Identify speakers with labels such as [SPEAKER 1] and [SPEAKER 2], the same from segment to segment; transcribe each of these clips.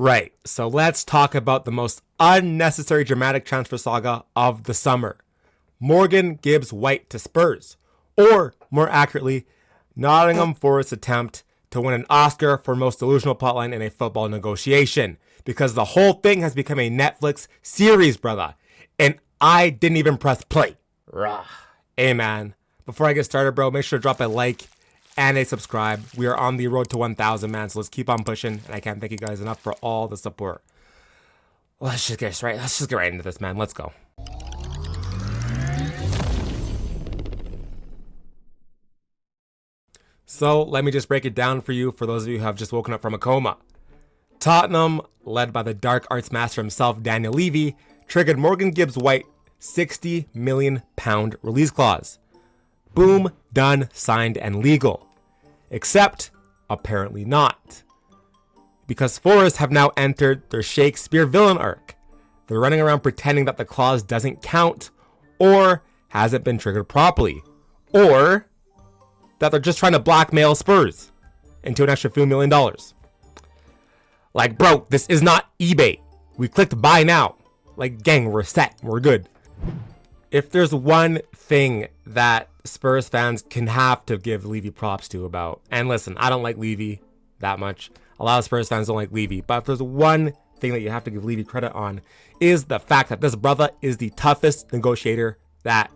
[SPEAKER 1] Right, so let's talk about the most unnecessary dramatic transfer saga of the summer. Morgan Gibbs-White to Spurs. Or, more accurately, Nottingham Forest attempt to win an Oscar for most delusional plotline in a football negotiation. Because the whole thing has become a Netflix series, brother. And I didn't even press play. Rah. Hey, man. Before I get started, bro, make sure to drop a like and a subscribe. We are on the road to 1,000, man. So let's keep on pushing. And I can't thank you guys enough for all the support. Let's just get right into this, man. Let's go. So let me just break it down for you, for those of you who have just woken up from a coma. Tottenham, led by the dark arts master himself, Daniel Levy, triggered Morgan Gibbs-White £60 million release clause. Boom, done, signed, and legal. Except, apparently not. Because Forest have now entered their Shakespeare villain arc. They're running around pretending that the clause doesn't count, or hasn't been triggered properly, or that they're just trying to blackmail Spurs into an extra few $1 million. Like, bro, this is not eBay. We clicked buy now. Like, gang, we're set. We're good. If there's one thing that Spurs fans can have to give Levy props to about, and listen, I don't like Levy that much. A lot of Spurs fans don't like Levy, but if there's one thing that you have to give Levy credit on, is the fact that this brother is the toughest negotiator that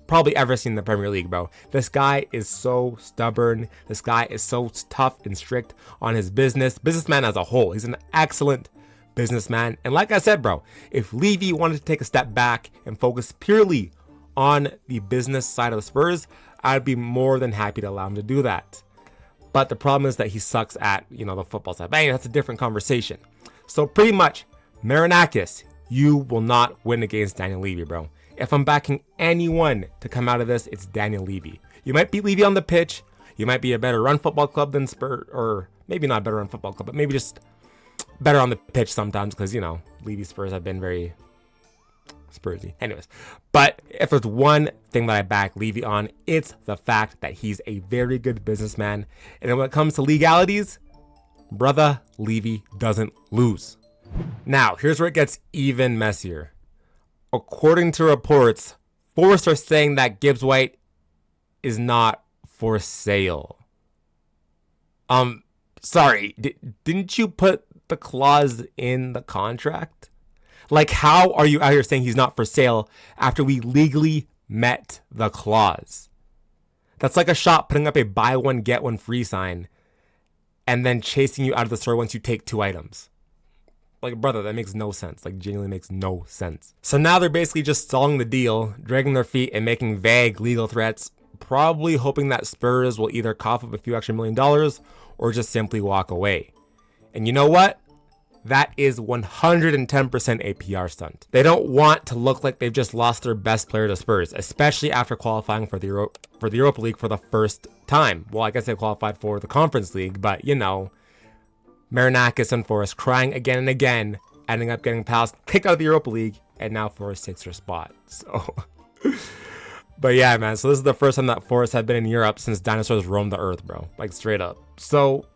[SPEAKER 1] probably ever seen in the Premier League, bro. This guy is so stubborn. This guy is so tough and strict on his businessman as a whole. He's an excellent businessman. And like I said, bro, if Levy wanted to take a step back and focus purely on the business side of the Spurs, I'd be more than happy to allow him to do that. But the problem is that he sucks at, the football side. But anyway, that's a different conversation. So pretty much, Marinakis, you will not win against Daniel Levy, bro. If I'm backing anyone to come out of this, it's Daniel Levy. You might beat Levy on the pitch. You might be a better run football club than Spurs, or maybe not a better run football club, but maybe just better on the pitch sometimes because, Levy Spurs have been very Spursy. Anyways, but if there's one thing that I back Levy on, it's the fact that he's a very good businessman. And when it comes to legalities, brother, Levy doesn't lose. Now, here's where it gets even messier. According to reports, Forest are saying that Gibbs-White is not for sale. Sorry, didn't you put the clause in the contract? Like, how are you out here saying he's not for sale after we legally met the clause? That's like a shop putting up a buy one, get one free sign and then chasing you out of the store once you take 2 items. Like, brother, that makes no sense. Like, genuinely makes no sense. So now they're basically just stalling the deal, dragging their feet and making vague legal threats, probably hoping that Spurs will either cough up a few extra $1 million or just simply walk away. And you know what? That is 110% a PR stunt. They don't want to look like they've just lost their best player to Spurs, especially after qualifying for the Europa League for the first time. Well, I guess they qualified for the Conference League, but Marinakis and Forest crying again and again, ending up getting kicked out of the Europa League, and now Forest takes their spot. So, but yeah, man. So this is the first time that Forest have been in Europe since dinosaurs roamed the earth, bro. Like, straight up. So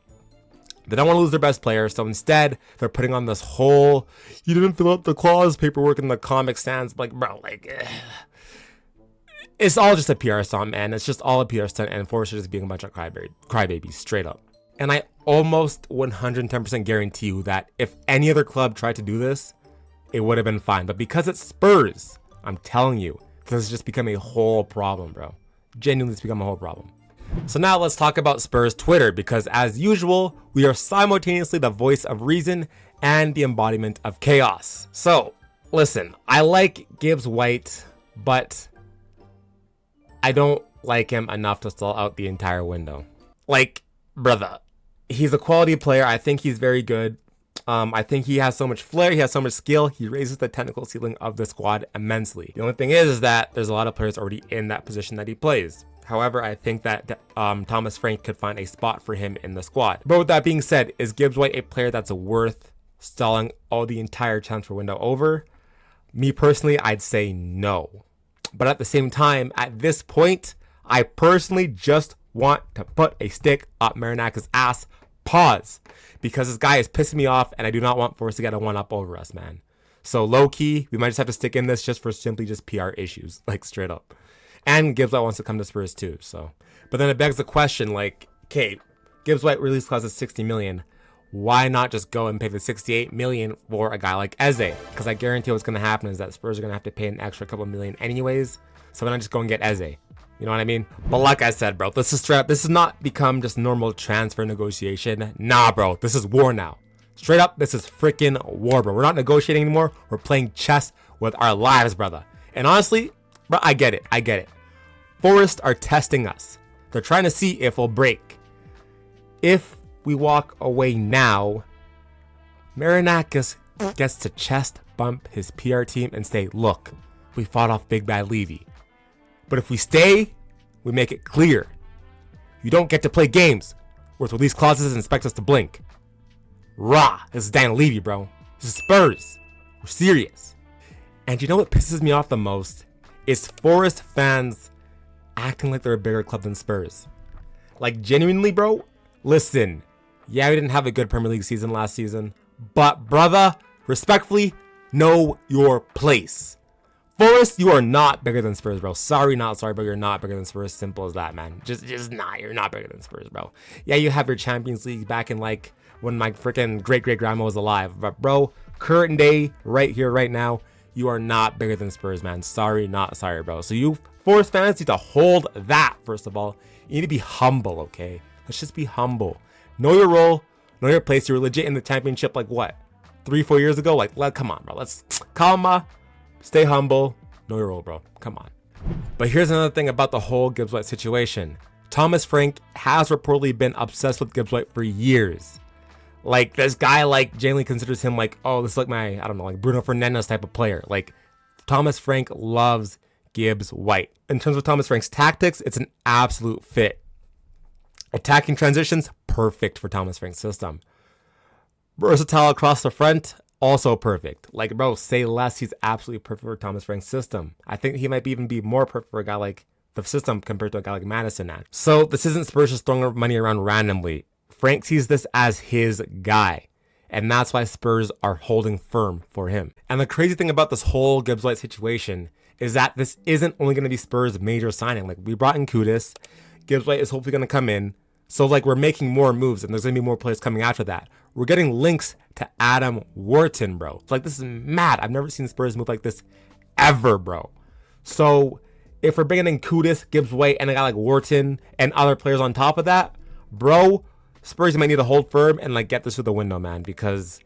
[SPEAKER 1] they don't want to lose their best player, so instead they're putting on this whole "you didn't fill out the clause" paperwork in the Comic Sans. Like, bro, it's all just a PR stunt, man. It's just all a PR stunt, and Forest are just being a bunch of crybabies, straight up. And I almost 110% guarantee you that if any other club tried to do this, it would have been fine. But because it's Spurs, I'm telling you, this has just become a whole problem, bro. Genuinely, it's become a whole problem. So now let's talk about Spurs Twitter, because as usual, we are simultaneously the voice of reason and the embodiment of chaos. So listen, I like Gibbs-White, but I don't like him enough to stall out the entire window. Like, brother, he's a quality player. I think he's very good. I think he has so much flair. He has so much skill. He raises the technical ceiling of the squad immensely. The only thing is that there's a lot of players already in that position that he plays. However, I think that ThomasFrank could find a spot for him in the squad. But with that being said, is Gibbs-White a player that's worth stalling all the entire transfer window over? Me personally, I'd say no. But at the same time, at this point, I personally just want to put a stick up Marinakis' ass Pause. Because this guy is pissing me off and I do not want Forest to get a one-up over us, man. So low-key, we might just have to stick in this just for simply just PR issues, like straight up. And Gibbs-White wants to come to Spurs too, so. But then it begs the question, like, okay, Gibbs-White release clause is 60 million. Why not just go and pay the 68 million for a guy like Eze? Because I guarantee what's going to happen is that Spurs are going to have to pay an extra couple million anyways. So why not just go and get Eze? You know what I mean? But like I said, bro, this is not become just normal transfer negotiation. Nah, bro, this is war now. Straight up, this is freaking war, bro. We're not negotiating anymore. We're playing chess with our lives, brother. And honestly, bro, I get it. Forest are testing us. They're trying to see if we'll break. If we walk away now, Marinakis gets to chest bump his PR team and say, look, we fought off Big Bad Levy. But if we stay, we make it clear. You don't get to play games with release clauses and expect us to blink. Rah, this is Daniel Levy, bro. This is Spurs. We're serious. And you know what pisses me off the most? Is Forest fans acting like they're a bigger club than Spurs. Like, genuinely, bro, listen. Yeah, we didn't have a good Premier League season last season. But, brother, respectfully, know your place. Forest, you are not bigger than Spurs, bro. Sorry, not sorry, but you're not bigger than Spurs. Simple as that, man. Just not. You're not bigger than Spurs, bro. Yeah, you have your Champions League back in, like, when my freaking great-great-grandma was alive. But, bro, current day, right here, right now, you are not bigger than Spurs, man. Sorry, not sorry, bro. So you Forest fans need to hold that, first of all. You need to be humble, okay? Let's just be humble. Know your role. Know your place. You were legit in the championship, like, what? 3-4 years ago? Like, come on, bro. Let's calma. Stay humble. Know your role, bro. Come on. But here's another thing about the whole Gibbs-White situation. ThomasFrank has reportedly been obsessed with Gibbs-White for years. Like, this guy, like, genuinely considers him, like, oh, this is like my, I don't know, like, Bruno Fernandes type of player. Like, ThomasFrank loves Gibbs-White. In terms of ThomasFrank's tactics, it's an absolute fit. Attacking transitions, perfect for ThomasFrank's system. Versatile across the front, also perfect. Like, bro, say less, he's absolutely perfect for ThomasFrank's system. I think he might even be more perfect for a guy like the system compared to a guy like Madison now. So this isn't Spurs just throwing money around randomly. Frank sees this as his guy. And that's why Spurs are holding firm for him. And the crazy thing about this whole Gibbs-White situation is that this isn't only going to be Spurs' major signing. Like, we brought in Kudus. Gibbs-White is hopefully going to come in. So, like, we're making more moves, and there's going to be more players coming after that. We're getting links to Adam Wharton, bro. Like, this is mad. I've never seen Spurs move like this ever, bro. So, if we're bringing in Kudus, Gibbs-White, and a guy like Wharton, and other players on top of that, bro, Spurs might need to hold firm and, like, get this through the window, man, because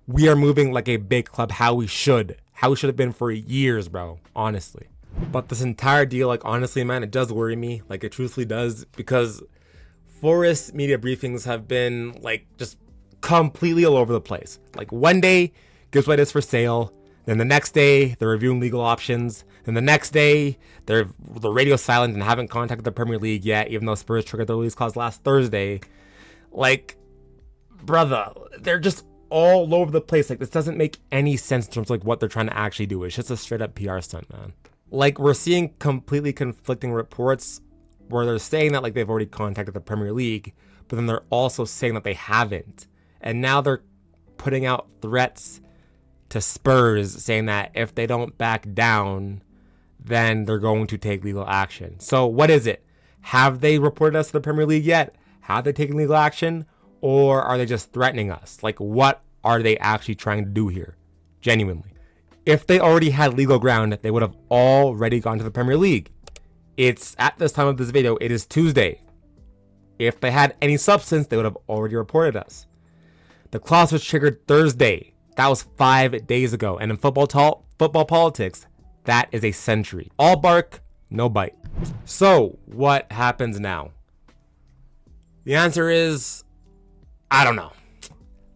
[SPEAKER 1] we are moving like a big club how we should have been for years, bro, honestly. But this entire deal, like, honestly, man, it does worry me. Like, it truthfully does, because Forest media briefings have been, like, just completely all over the place. Like, one day, Gibbs-White is for sale. Then the next day, they're reviewing legal options. Then the next day, the radio's silent and haven't contacted the Premier League yet, even though Spurs triggered the release clause last Thursday. Like, brother, they're just all over the place. Like, this doesn't make any sense in terms of, like, what they're trying to actually do. It's just a straight up PR stunt, man. Like, we're seeing completely conflicting reports where they're saying that, like, they've already contacted the Premier League, but then they're also saying that they haven't. And now they're putting out threats to Spurs saying that if they don't back down, then they're going to take legal action. So what is it? Have they reported us to the Premier League yet? Have they taken legal action? Or are they just threatening us? Like, what are they actually trying to do here? Genuinely. If they already had legal ground, they would have already gone to the Premier League. It's, at this time of this video, it is Tuesday. If they had any substance, they would have already reported us. The clause was triggered Thursday. That was 5 days ago. And in football politics, that is a century. All bark, no bite. So, what happens now? The answer is, I don't know.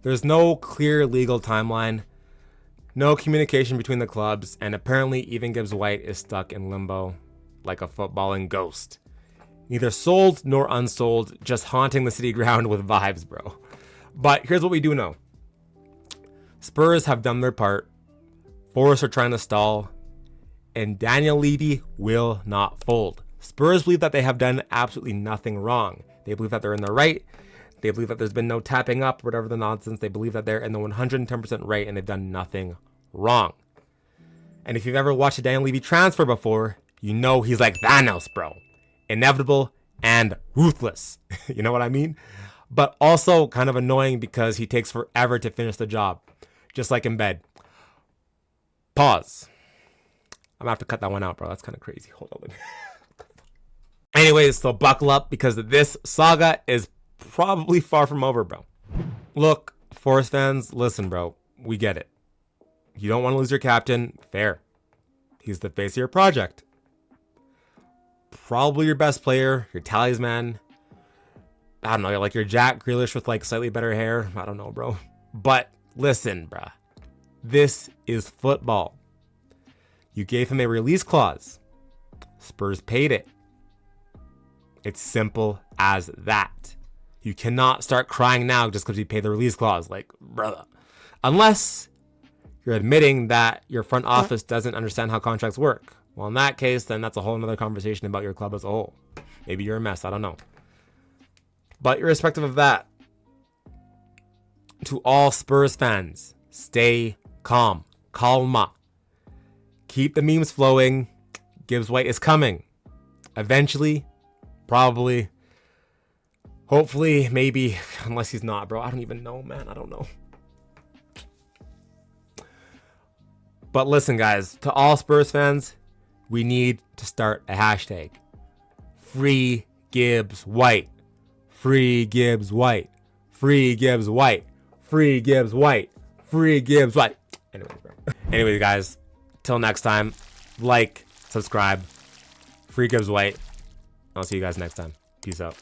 [SPEAKER 1] There's no clear legal timeline, no communication between the clubs, and apparently even Gibbs-White is stuck in limbo like a footballing ghost. Neither sold nor unsold, just haunting the city ground with vibes, bro. But here's what we do know. Spurs have done their part. Forest are trying to stall. And Daniel Levy will not fold. Spurs believe that they have done absolutely nothing wrong. They believe that they're in the right. They believe that there's been no tapping up, whatever the nonsense. They believe that they're in the 110% right and they've done nothing wrong. And if you've ever watched a Daniel Levy transfer before, you know he's like Thanos, bro. Inevitable and ruthless. You know what I mean? But also kind of annoying because he takes forever to finish the job. Just like in bed. Pause. I'm gonna have to cut that one out, bro. That's kind of crazy. Hold on. Anyways, so buckle up because this saga is probably far from over, bro. Look, Forest fans, listen, bro. We get it. You don't want to lose your captain. Fair. He's the face of your project. Probably your best player, your talisman. I don't know, like your Jack Grealish with like slightly better hair. I don't know, bro. But listen, bruh. This is football. You gave him a release clause. Spurs paid it. It's simple as that. You cannot start crying now just because you paid the release clause. Like, brother. Unless you're admitting that your front office doesn't understand how contracts work. Well, in that case, then that's a whole nother conversation about your club as a whole. Maybe you're a mess. I don't know. But irrespective of that, to all Spurs fans, stay calm. Calma. Keep the memes flowing. Gibbs-White is coming. Eventually. Probably. Hopefully. Maybe. Unless he's not, bro. I don't even know, man. I don't know. But listen, guys. To all Spurs fans, we need to start a hashtag. Free Gibbs-White. Free Gibbs-White. Free Gibbs-White. Free Gibbs-White. Free Gibbs-White. Anyways, guys. Till next time. Like, subscribe. Free Gibbs-White. I'll see you guys next time. Peace out.